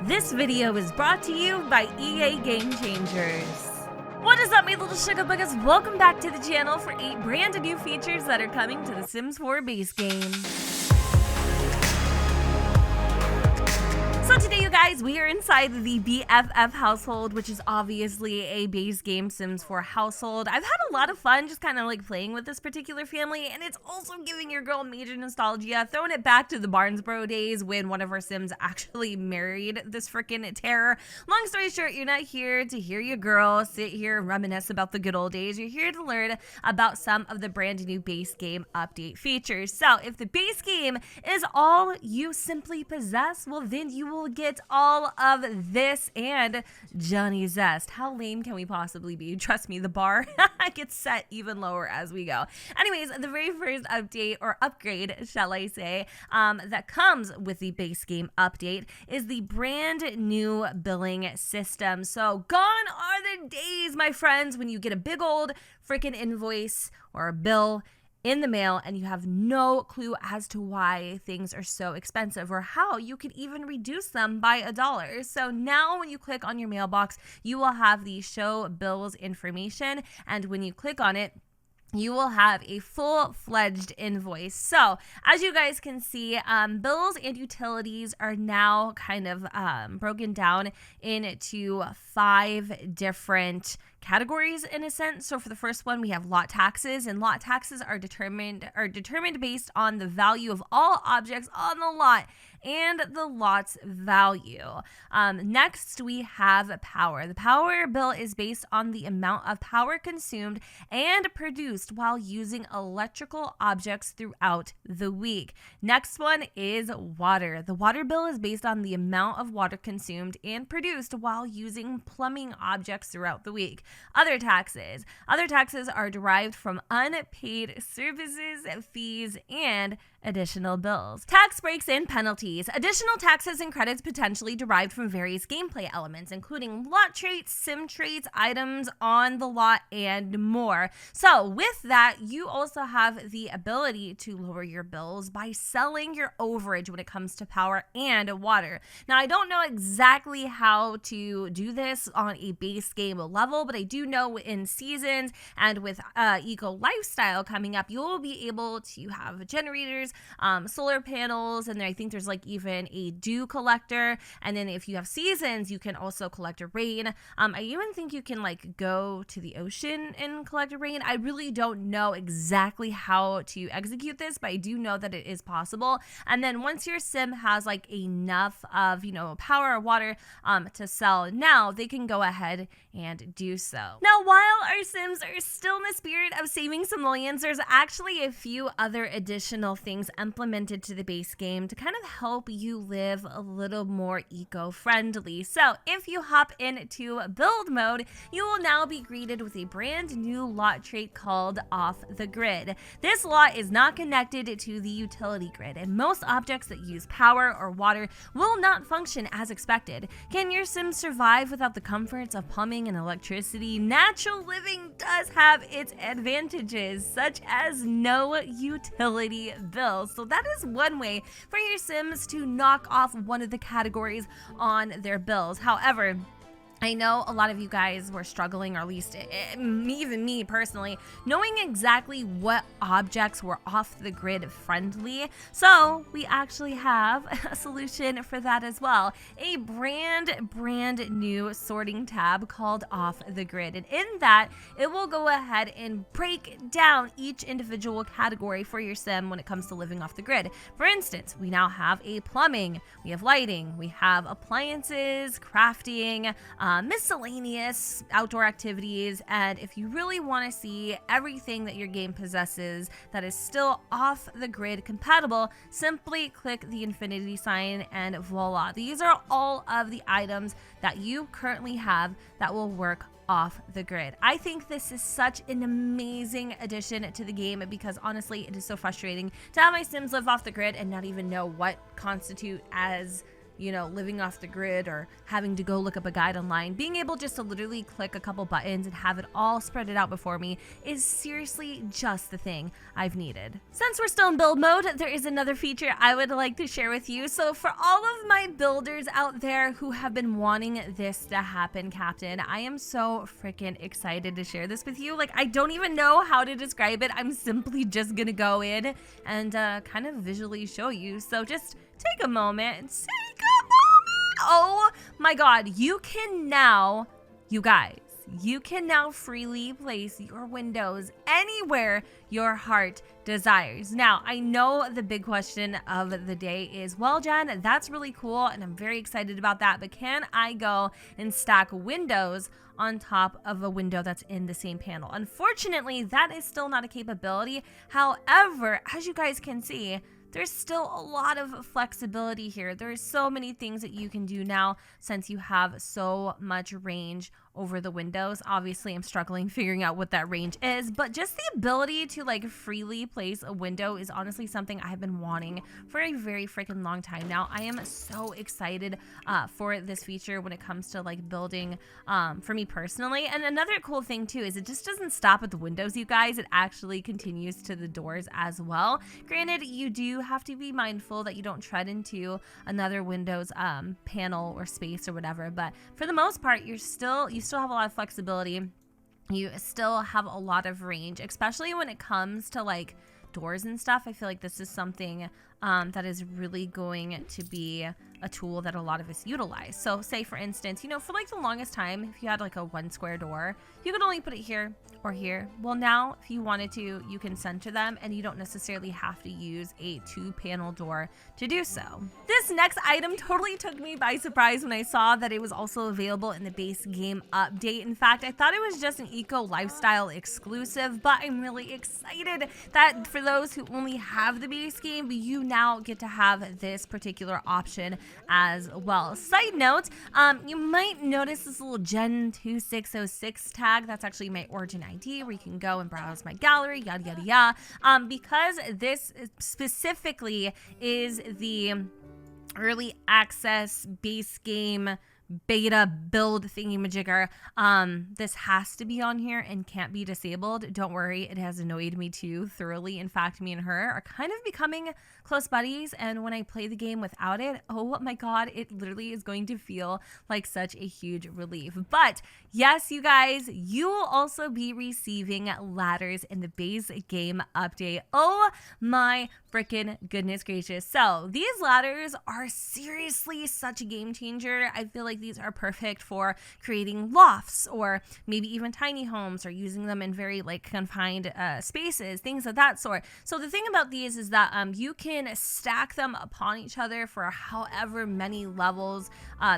This video is brought to you by EA Game Changers. What is up, my little sugar buggers? Welcome back to the channel for 8 brand new features that are coming to the Sims 4 base game. So today, you guys, we are inside the Bff Household, which is obviously a base game Sims 4 household. I've had a lot of fun just kind of like playing with this particular family, and it's also giving your girl major nostalgia, throwing it back to the Barnesboro days when one of our Sims actually married this freaking terror. Long story short, you're not here to hear your girl sit here and reminisce about the good old days. You're here to learn about some of the brand new base game update features. So if the base game is all you simply possess, well then you will get all of this and Johnny Zest. How lame can we possibly be? Trust me, the bar gets set even lower as we go. Anyways, the very first update or upgrade, shall I say, that comes with the base game update is the brand new billing system. So gone are the days, my friends, when you get a big old freaking invoice or a bill in the mail and you have no clue as to why things are so expensive or how you could even reduce them by $1. So now when you click on your mailbox, you will have the show bills information, and when you click on it, you will have a full-fledged invoice. So as you guys can see, bills and utilities are now kind of broken down into 5 different categories in a sense. So for the first one, we have lot taxes, and lot taxes are determined based on the value of all objects on the lot and the lot's value. Next, we have power. The power bill is based on the amount of power consumed and produced while using electrical objects throughout the week. Next one is water. The water bill is based on the amount of water consumed and produced while using plumbing objects throughout the week. Other taxes. Other taxes are derived from unpaid services, fees, and additional bills. Tax breaks and penalties. Additional taxes and credits potentially derived from various gameplay elements, including lot traits, sim traits, items on the lot, and more. So with that, you also have the ability to lower your bills by selling your overage when it comes to power and water. Now, I don't know exactly how to do this on a base game level, but I do know in seasons and with eco lifestyle coming up, you'll be able to have generators, solar panels, and I think there's like even a dew collector. And then if you have seasons, you can also collect a rain. I even think you can like go to the ocean and collect a rain. I really don't know exactly how to execute this, but I do know that it is possible. And then once your sim has like enough of, power or water to sell, now they can go ahead and do so. Now, while our Sims are still in the spirit of saving some millions, there's actually a few other additional things implemented to the base game to kind of help you live a little more eco-friendly. So if you hop into build mode, you will now be greeted with a brand new lot trait called Off the Grid. This lot is not connected to the utility grid, and most objects that use power or water will not function as expected. Can your Sim survive without the comforts of plumbing and electricity? Natural living does have its advantages, such as no utility bills. So that is one way for your Sims to knock off one of the categories on their bills. However, I know a lot of you guys were struggling, or at least even me personally, knowing exactly what objects were off the grid friendly. So we actually have a solution for that as well. A brand new sorting tab called Off the Grid. And in that, it will go ahead and break down each individual category for your sim when it comes to living off the grid. For instance, we now have a plumbing, we have lighting, we have appliances, crafting, miscellaneous outdoor activities, and if you really want to see everything that your game possesses that is still off the grid compatible, simply click the infinity sign and voila. These are all of the items that you currently have that will work off the grid. I think this is such an amazing addition to the game because honestly, it is so frustrating to have my Sims live off the grid and not even know what constitute as you know, living off the grid or having to go look up a guide online, being able just to literally click a couple buttons and have it all spread it out before me is seriously just the thing I've needed. Since we're still in build mode, there is another feature I would like to share with you. So for all of my builders out there who have been wanting this to happen, Captain, I am so freaking excited to share this with you. Like, I don't even know how to describe it. I'm simply just gonna go in and kind of visually show you. So just take a moment. Take a moment. Oh my God, you can now, you guys, you can now freely place your windows anywhere your heart desires. Now, I know the big question of the day is, well, Jen, that's really cool and I'm very excited about that, but can I go and stack windows on top of a window that's in the same panel? Unfortunately, that is still not a capability. However, as you guys can see, there's still a lot of flexibility here. There's so many things that you can do now since you have so much range over the windows. Obviously, I'm struggling figuring out what that range is, but just the ability to like freely place a window is honestly something I have been wanting for a very freaking long time now. I am so excited for this feature when it comes to like building for me personally. And another cool thing too is it just doesn't stop at the windows, you guys. It actually continues to the doors as well. Granted, you do have to be mindful that you don't tread into another Windows panel or space or whatever, but for the most part, you still have a lot of flexibility. You still have a lot of range, especially when it comes to like doors and stuff. I feel like this is something that is really going to be a tool that a lot of us utilize. So say for instance, you know, for like the longest time, if you had like a 1 square door, you could only put it here or here. Well, now if you wanted to, you can center them and you don't necessarily have to use a 2-panel door to do so. This next item totally took me by surprise when I saw that it was also available in the base game update. In fact, I thought it was just an eco lifestyle exclusive, but I'm really excited that for those who only have the base game, you now get to have this particular option as well. Side note, you might notice this little Gen 2606 tag. That's actually my origin ID where you can go and browse my gallery, yada yada yada. Because this specifically is the early access base game beta build thingy-majigger, this has to be on here and can't be disabled. Don't worry, it has annoyed me too thoroughly. In fact, me and her are kind of becoming close buddies, and when I play the game without it, oh my God, it literally is going to feel like such a huge relief. But yes, you guys, you will also be receiving ladders in the base game update. Oh my freaking goodness gracious. So these ladders are seriously such a game changer. I feel like these are perfect for creating lofts or maybe even tiny homes or using them in very like confined spaces, things of that sort. So the thing about these is that you can stack them upon each other for however many levels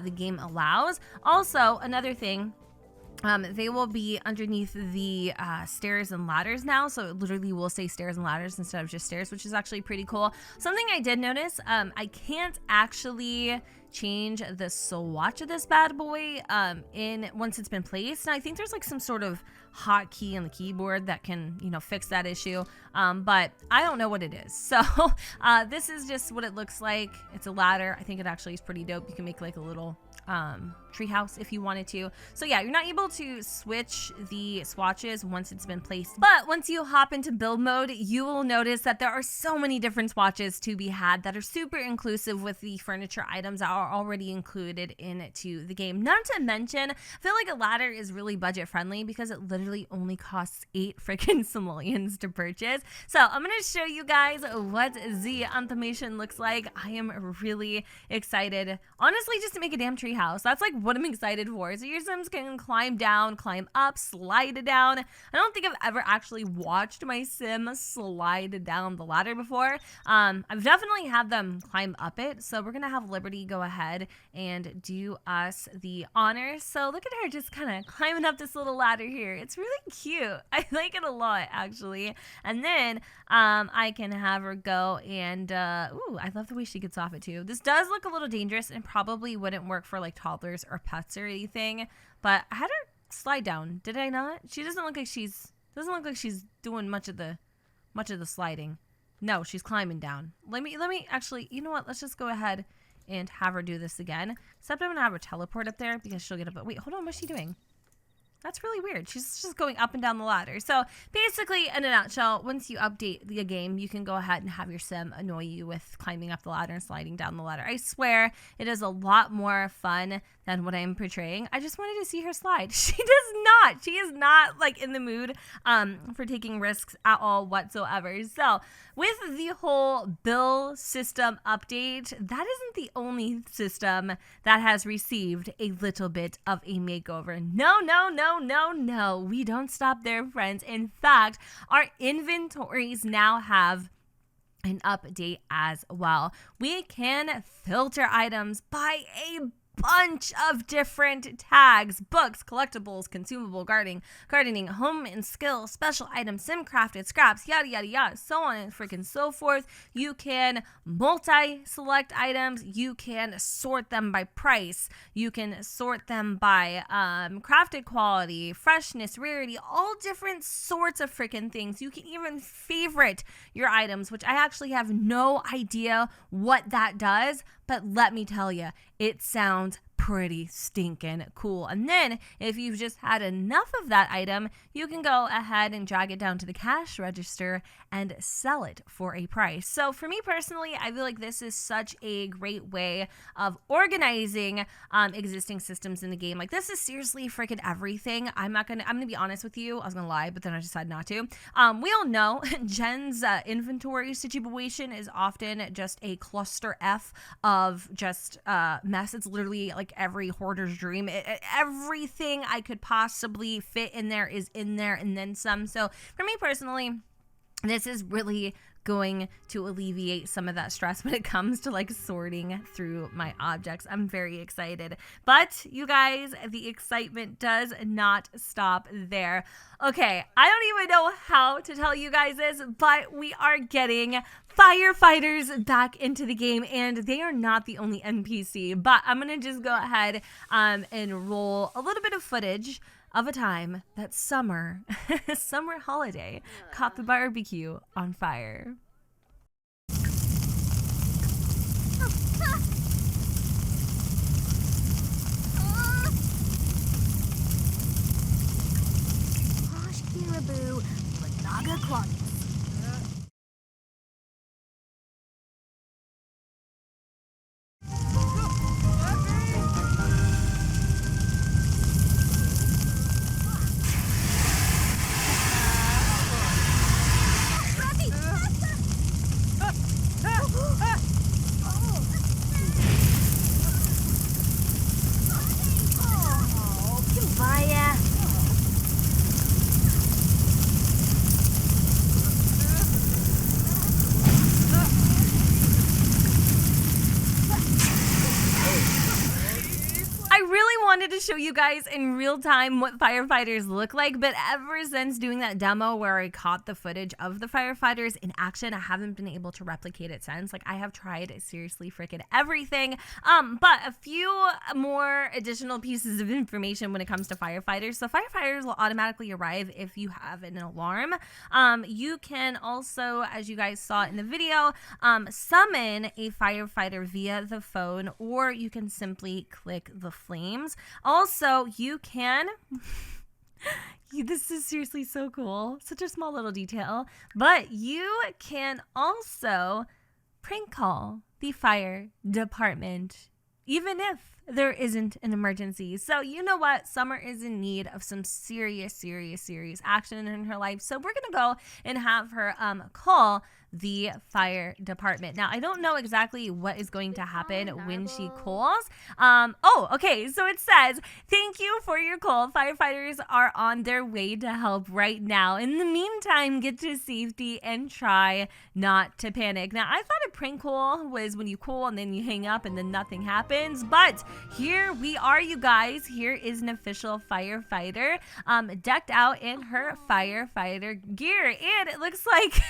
the game allows. Also, another thing, they will be underneath the stairs and ladders now, so it literally will say stairs and ladders instead of just stairs, which is actually pretty cool. Something I did notice, I can't actually change the swatch of this bad boy once it's been placed, and I think there's like some sort of hotkey on the keyboard that can, you know, fix that issue, but I don't know what it is. So this is just what it looks like. It's a ladder. I think it actually is pretty dope. You can make like a little treehouse if you wanted to. So yeah, you're not able to switch the swatches once it's been placed, but once you hop into build mode, you will notice that there are so many different swatches to be had that are super inclusive with the furniture items that are already included into the game. Not to mention, I feel like a ladder is really budget friendly because it literally only costs 8 freaking simoleons to purchase. So I'm going to show you guys what the automation looks like. I am really excited, honestly, just to make a damn tree house. That's like what I'm excited for. So your Sims can climb down, climb up, slide down. I don't think I've ever actually watched my Sim slide down the ladder before. I've definitely had them climb up it. So we're gonna have Liberty go ahead and do us the honors. So look at her just kind of climbing up this little ladder here. It's really cute. I like it a lot actually. And then I can have her go and ooh, I love the way she gets off it too. This does look a little dangerous and probably wouldn't work for like toddlers or pets or anything, but I had her slide down, did I not? She doesn't look like she's doing much of the sliding. No, she's climbing down. Let me actually, you know what, let's just go ahead and have her do this again. Except I'm gonna have her teleport up there because she'll get up. Wait, hold on, what's she doing? That's really weird. She's just going up and down the ladder. So basically, in a nutshell, once you update the game, you can go ahead and have your sim annoy you with climbing up the ladder and sliding down the ladder. I swear, it is a lot more fun than what I'm portraying. I just wanted to see her slide. She does not. She is not like in the mood for taking risks at all whatsoever. So with the whole bill system update, that isn't the only system that has received a little bit of a makeover. No, no, no, no, no. We don't stop there, friends. In fact, our inventories now have an update as well. We can filter items by a bunch of different tags: books, collectibles, consumable, gardening, home and skill, special items, sim crafted, scraps, yada yada yada, so on and freaking so forth. You can multi-select items. You can sort them by price. You can sort them by crafted quality, freshness, rarity, all different sorts of freaking things. You can even favorite your items, which I actually have no idea what that does, but let me tell you, it sounds pretty stinking cool. And then if you've just had enough of that item, you can go ahead and drag it down to the cash register and sell it for a price. So for me personally, I feel like this is such a great way of organizing existing systems in the game. Like, this is seriously freaking everything. I'm gonna be honest with you. I was gonna lie, but then I decided not to. We all know Jen's inventory situation is often just a cluster F of just mess. It's literally like every hoarder's dream. Everything I could possibly fit in there is in there, and then some. So for me personally, this is really going to alleviate some of that stress when it comes to like sorting through my objects. I'm very excited. But you guys, the excitement does not stop there. Okay, I don't even know how to tell you guys this, but we are getting firefighters back into the game, and they are not the only NPC. But I'm gonna just go ahead and roll a little bit of footage of a time that summer holiday caught the barbecue on fire. Posh caribou, Lanaga Quantus. Wanted to show you guys in real time what firefighters look like, but ever since doing that demo where I caught the footage of the firefighters in action, I haven't been able to replicate it since. Like, I have tried seriously freaking everything, but a few more additional pieces of information when it comes to firefighters. So firefighters will automatically arrive if you have an alarm. You can also, as you guys saw in the video, summon a firefighter via the phone, or you can simply click the flames. Also, you can this is seriously so cool, such a small little detail, but you can also prank call the fire department even if there isn't an emergency. So you know what? Summer is in need of some serious action in her life. So we're gonna go and have her call the fire department. Now, I don't know exactly what is going to happen when she calls. Oh, okay. So it says, "Thank you for your call. Firefighters are on their way to help right now. In the meantime, get to safety and try not to panic." Now, I thought a prank call was when you call and then you hang up and then nothing happens, but here we are, you guys. Here is an official firefighter decked out in her firefighter gear. And it looks like,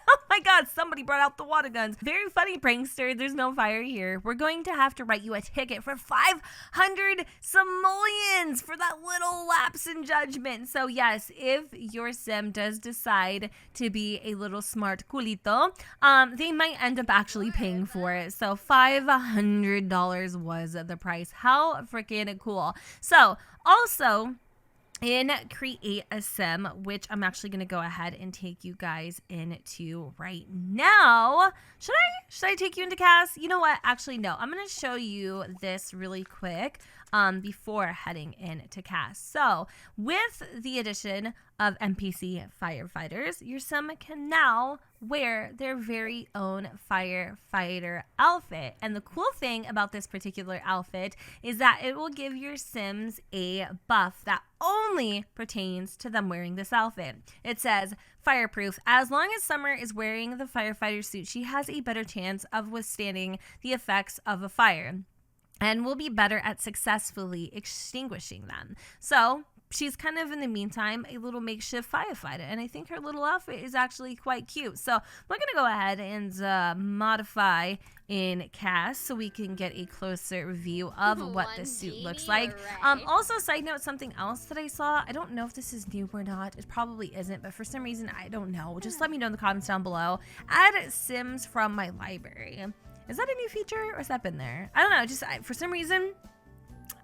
oh my God, somebody brought out the water guns. Very funny, prankster. There's no fire here. We're going to have to write you a ticket for 500 simoleons for that little lapse in judgment. So yes, if your sim does decide to be a little smart culito, they might end up actually paying for it. So $500 was the price. How freaking cool. So also, in Create a Sim, which I'm actually going to go ahead and take you guys into right now. Should I take you into Cass? You know what? Actually, no. I'm going to show you this really quick before heading into Cass. So with the addition of NPC firefighters, your sim can now wear their very own firefighter outfit. And the cool thing about this particular outfit is that it will give your sims a buff that only pertains to them wearing this outfit. It says fireproof. As long as Summer is wearing the firefighter suit, she has a better chance of withstanding the effects of a fire and will be better at successfully extinguishing them. So she's kind of, in the meantime, a little makeshift firefighter, and I think her little outfit is actually quite cute. So we're going to go ahead and modify in Cass so we can get a closer view of what the suit looks like. Also, side note, something else that I saw, I don't know if this is new or not. It probably isn't, but for some reason, I don't know. Just let me know in the comments down below. Add Sims from my library. Is that a new feature, or has that been there? I don't know. Just for some reason,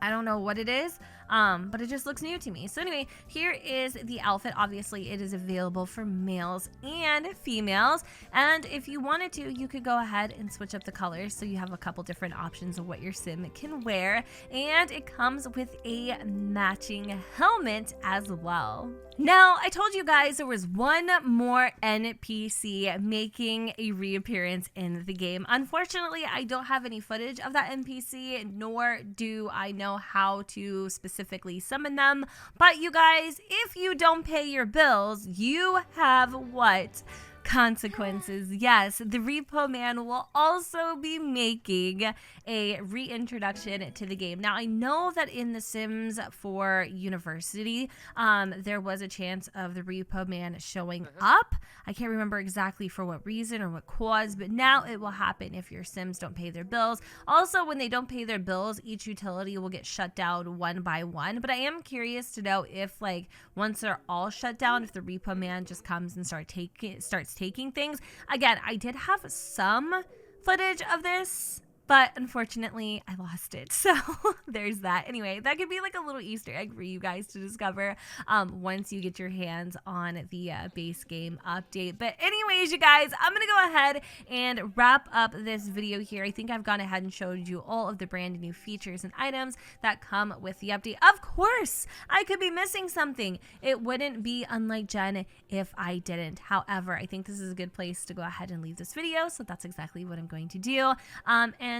I don't know what it is, but it just looks new to me. So anyway, here is the outfit. Obviously, it is available for males and females. And if you wanted to, you could go ahead and switch up the colors. So you have a couple different options of what your sim can wear. And it comes with a matching helmet as well. Now, I told you guys there was one more NPC making a reappearance in the game. Unfortunately, I don't have any footage of that NPC, nor do I know how to specifically summon them. But you guys, if you don't pay your bills, you have what? Consequences. Yes, the Repo Man will also be making a reintroduction to the game. Now, I know that in The Sims 4 University, there was a chance of the Repo Man showing up. I can't remember exactly for what reason or what cause, but now it will happen if your Sims don't pay their bills. Also, when they don't pay their bills, each utility will get shut down one by one. But I am curious to know if, like, once they're all shut down, if the Repo Man just comes and starts taking things. Again, I did have some footage of this, but unfortunately I lost it. So there's that. Anyway, that could be like a little Easter egg for you guys to discover once you get your hands on the base game update. But anyways, you guys, I'm gonna go ahead and wrap up this video here. I think I've gone ahead and showed you all of the brand new features and items that come with the update. Of course, I could be missing something. It wouldn't be unlike Jen if I didn't. However, I think this is a good place to go ahead and leave this video, so that's exactly what I'm going to do.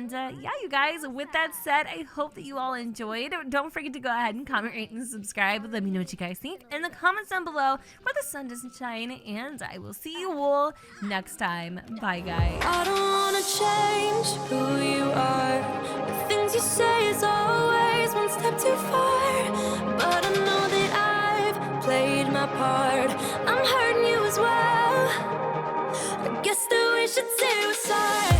Yeah, you guys, with that said, I hope that you all enjoyed. Don't forget to go ahead and comment, rate, and subscribe. Let me know what you guys think in the comments down below where the sun doesn't shine, and I will see you all next time. Bye, guys. I don't wanna change who you are. The things you say is always one step too far. But I know that I've played my part. I'm hurting you as well. I guess that we should say we're sorry.